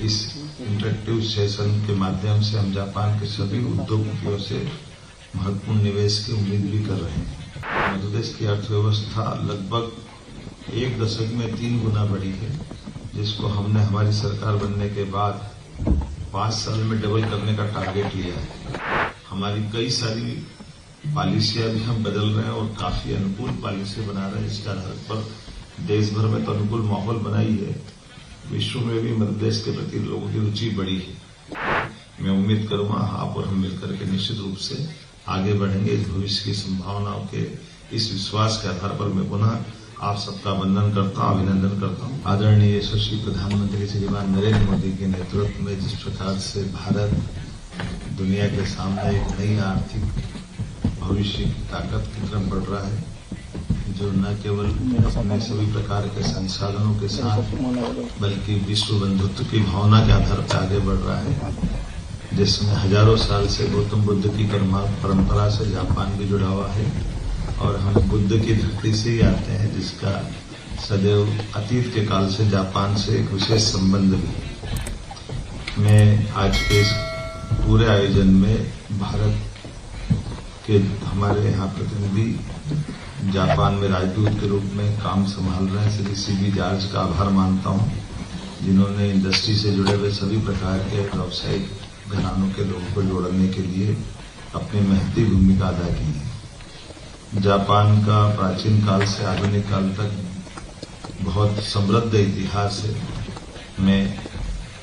इस interactive session के माध्यम से हम जापान के सभी उद्योगपतियों से महत्वपूर्ण निवेश की उम्मीद भी कर रहे हैं। मध्य प्रदेश की अर्थव्यवस्था लगभग एक दशक में 3 गुना बढ़ी है, जिसको हमने हमारी सरकार बनने के बाद 5 साल में डबल करने का टारगेट लिया है। हमारी कई सारी पॉलिसियां भी हम बदल रहे हैं और काफी अनुकूल पॉलिसी बना रहे हैं, जिसके आधार पर देश भर में तो अनुकूल माहौल बनाई है, विश्व में भी मध्य प्रदेश के प्रति लोगों की रुचि बढ़ी है। मैं उम्मीद करूंगा आप और हम मिलकर के निश्चित रूप से आगे बढ़ेंगे। इस भविष्य की संभावनाओं के इस विश्वास के आधार पर मैं पुनः आप सबका वंदन करता हूं, अभिनंदन करता हूं। आदरणीय यशस्वी प्रधानमंत्री श्रीमान नरेंद्र मोदी के नेतृत्व में जिस प्रकार से भारत दुनिया के सामने एक नई आर्थिक भविष्य की ताकत की तरफ बढ़ रहा है, जो न केवल अपने सभी प्रकार के संसाधनों के साथ बल्कि विश्व बंधुत्व की भावना के आधार पर आगे बढ़ रहा है, जिसमें हजारों साल से गौतम बुद्ध की परंपरा से जापान भी जुड़ा हुआ है और हम बुद्ध की धरती से ही आते हैं, जिसका सदैव अतीत के काल से जापान से एक विशेष संबंध भी। मैं आज के इस पूरे आयोजन में भारत के हमारे यहाँ प्रतिनिधि जापान में राजदूत के रूप में काम संभाल रहे हैं श्री सीबी जॉर्ज का आभार मानता हूँ, जिन्होंने इंडस्ट्री से जुड़े हुए सभी प्रकार के व्यावसायिक घरानों के लोगों को जोड़ने के लिए अपनी महती भूमिका अदा की है। जापान का प्राचीन काल से आधुनिक काल तक बहुत समृद्ध इतिहास है। मैं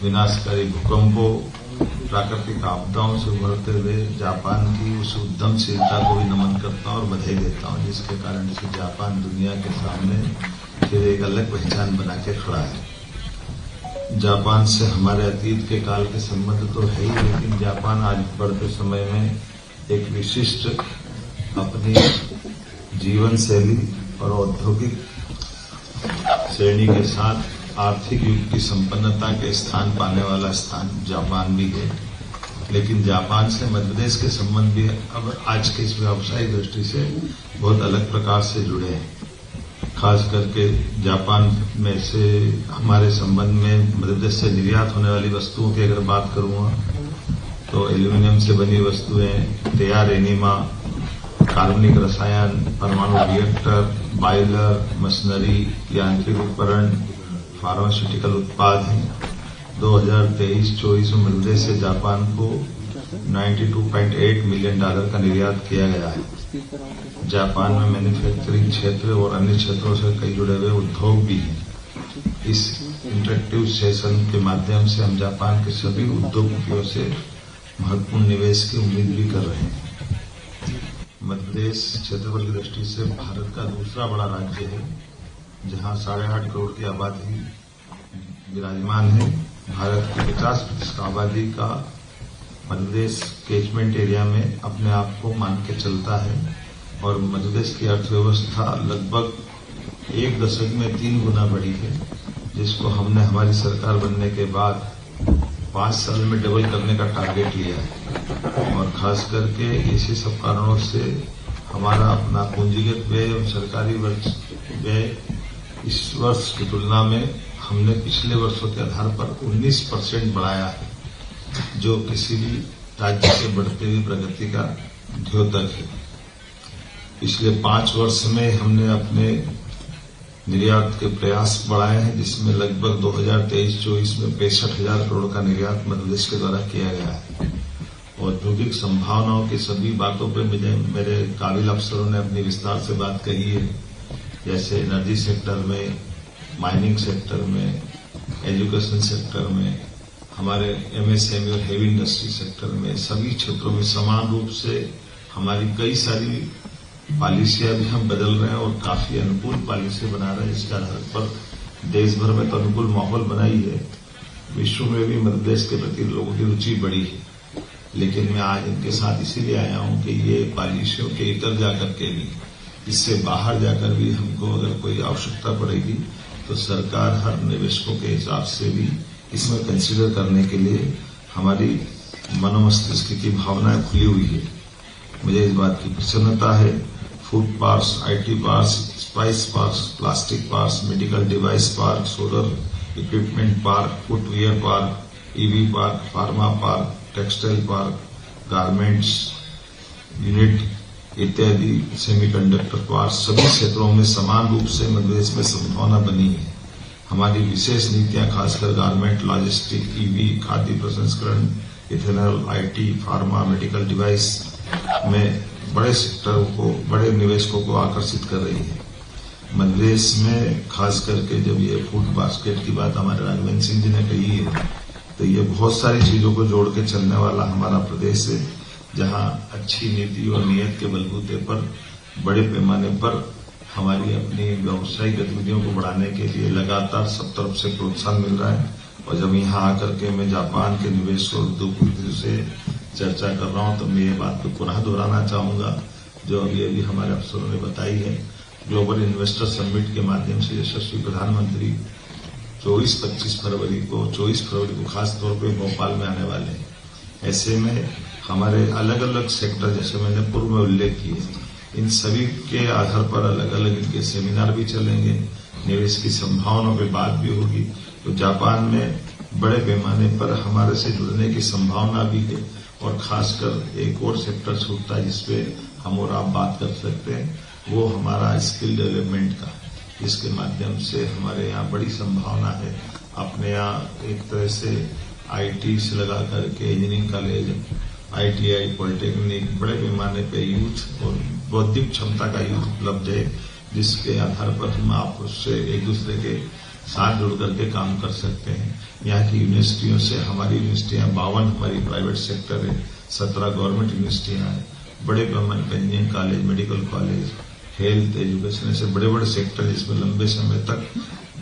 विनाशकारी भूकंपों, प्राकृतिक आपदाओं से उभरते हुए जापान की उस उद्यमशीलता को भी नमन करता हूं और बधाई देता हूं, जिसके कारण से जापान दुनिया के सामने फिर एक अलग पहचान बना के खड़ा है। जापान से हमारे अतीत के काल के संबंध तो है ही, लेकिन जापान आज बढ़ते समय में एक विशिष्ट अपनी जीवन शैली और औद्योगिक श्रेणी के साथ आर्थिक युग की संपन्नता के स्थान पाने वाला स्थान जापान भी है। लेकिन जापान से मध्य प्रदेश के संबंध भी अब आज के इस व्यावसायिक दृष्टि से बहुत अलग प्रकार से जुड़े हैं। खास करके जापान में से हमारे संबंध में मध्य प्रदेश से निर्यात होने वाली वस्तुओं की अगर बात करूंगा तो एल्यूमिनियम से बनी वस्तुएं, तैयार एनीमा, कार्बनिक रसायन, परमाणु रिएक्टर, बॉयलर, मशीनरी, यांत्रिक उपकरण, फार्मास्यूटिकल उत्पाद हैं। 2023-24 में मध्य प्रदेश से जापान को $92.8 मिलियन का निर्यात किया गया है। जापान में मैन्युफैक्चरिंग क्षेत्र और अन्य क्षेत्रों से कई जुड़े हुए उद्योग भी हैं। इस इंटरेक्टिव सेशन के माध्यम से हम जापान के सभी उद्योगपतियों से महत्वपूर्ण निवेश की उम्मीद भी कर रहे हैं। मध्य प्रदेश क्षेत्रफल की दृष्टि से भारत का दूसरा बड़ा राज्य है, जहां 8.5 करोड़ की आबादी विराजमान है। भारत की 50% आबादी का मध्य प्रदेश कैचमेंट एरिया में अपने आप को मान के चलता है और मध्य प्रदेश की अर्थव्यवस्था लगभग एक दशक में 3 गुना बढ़ी है, जिसको हमने हमारी सरकार बनने के बाद 5 साल में डबल करने का टारगेट लिया है। और खास करके इसी सब कारणों से हमारा अपना पूंजीगत व्यय और सरकारी व्यय इस वर्ष की तुलना में हमने पिछले वर्षों के आधार पर 19% बढ़ाया है, जो किसी भी राज्य के बढ़ते हुई प्रगति का द्योतक है। पिछले 5 वर्ष में हमने अपने निर्यात के प्रयास बढ़ाए हैं, जिसमें लगभग 2023-24 में 65,000 करोड़ का निर्यात मध्य प्रदेश के द्वारा किया गया है। औद्योगिक संभावनाओं की सभी बातों पर मेरे काबिल अफसरों ने अपनी विस्तार से बात कही है, जैसे एनर्जी सेक्टर में, माइनिंग सेक्टर में, एजुकेशन सेक्टर में, हमारे एमएसएमई और हेवी इंडस्ट्री सेक्टर में, सभी क्षेत्रों में समान रूप से हमारी कई सारी पॉलिसियां भी हम बदल रहे हैं और काफी अनुकूल पॉलिसी बना रहे हैं, जिसके आधार पर देश भर में तो अनुकूल माहौल बनाई है, विश्व में भी मध्य प्रदेश के प्रति लोगों की रुचि बढ़ी है। लेकिन मैं आज इनके साथ इसीलिए आया हूं कि ये पॉलिसियों के इतर जाकर के भी, इससे बाहर जाकर भी हमको अगर कोई आवश्यकता पड़ेगी तो सरकार हर निवेशकों के हिसाब से भी इसमें कंसीडर करने के लिए हमारी मनोमस्तिष्क की भावनाएं खुली हुई है। मुझे इस बात की प्रसन्नता है। Food parks, IT parks, spice parks, plastic parks, medical device park, solar equipment park, footwear park, EV park, pharma park, textile park, garments unit इत्यादि, सेमीकंडक्टर पार्क, सभी क्षेत्रों में समान रूप से मध्यप्रदेश में संभावना बनी है। हमारी विशेष नीतियां खासकर गारमेंट, लॉजिस्टिक, ईवी, खाद्य प्रसंस्करण, ethanol, IT, pharma, medical device में बड़े सेक्टरों को, बड़े निवेशकों को आकर्षित कर रही है। मध्यप्रदेश में खास करके जब ये फूड बास्केट की बात हमारे राघवेंद्र सिंह जी ने कही है, तो ये बहुत सारी चीजों को जोड़ के चलने वाला हमारा प्रदेश है, जहां अच्छी नीति और नीयत के बलबूते पर बड़े पैमाने पर हमारी अपनी व्यवसायिक गतिविधियों को बढ़ाने के लिए लगातार सब तरफ से प्रोत्साहन मिल रहा है। और जब यहाँ आकर के मैं जापान के निवेश और उद्योगपतियों से चर्चा कर रहा हूं, तो मैं ये बात को पुनः दोहराना चाहूंगा जो अभी हमारे अफसरों ने बताई है। ग्लोबल इन्वेस्टर समिट के माध्यम से यशस्वी प्रधानमंत्री 24-25 फरवरी को खास तौर पर भोपाल में आने वाले हैं। ऐसे में हमारे अलग अलग सेक्टर, जैसे मैंने पूर्व में उल्लेख किए, इन सभी के आधार पर अलग अलग इनके सेमिनार भी चलेंगे, निवेश की संभावनाओं पर बात भी होगी। तो जापान में बड़े पैमाने पर हमारे से जुड़ने की संभावना भी है। और खासकर एक और सेक्टर छूटता है जिसपे हम और आप बात कर सकते हैं, वो हमारा स्किल डेवलपमेंट का। इसके माध्यम से हमारे यहाँ बड़ी संभावना है। अपने यहाँ एक तरह से आईटी से लगा करके इंजीनियरिंग कॉलेज, आईटीआई, पॉलिटेक्निक, बड़े पैमाने पे यूथ और बौद्धिक क्षमता का यूथ उपलब्ध है, जिसके आधार पर हम आप उससे एक दूसरे के साथ जुड़ करके काम कर सकते हैं। यहाँ की यूनिवर्सिटियों से हमारी यूनिवर्सिटियां 52 हमारी प्राइवेट सेक्टर है, 17 गवर्नमेंट यूनिवर्सिटियां हैं, बड़े पैमाने पर engineering college, medical college, health, education, ऐसे बड़े बड़े सेक्टर जिसमें लंबे समय तक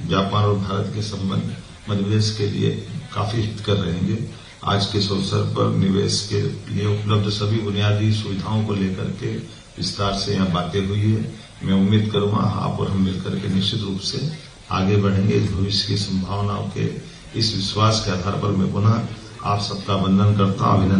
जापान और भारत के संबंध मध्यप्रदेश के लिए काफी हितकर रहेंगे। आज के इस अवसर पर निवेश के लिए उपलब्ध सभी बुनियादी सुविधाओं को लेकर के विस्तार से यहाँ बातें हुई है। मैं उम्मीद करूंगा आप और हम मिलकर के निश्चित रूप से आगे बढ़ेंगे। इस भविष्य की संभावनाओं के इस विश्वास के आधार पर मैं पुनः आप सबका वंदन करता हूं, अभिनंदन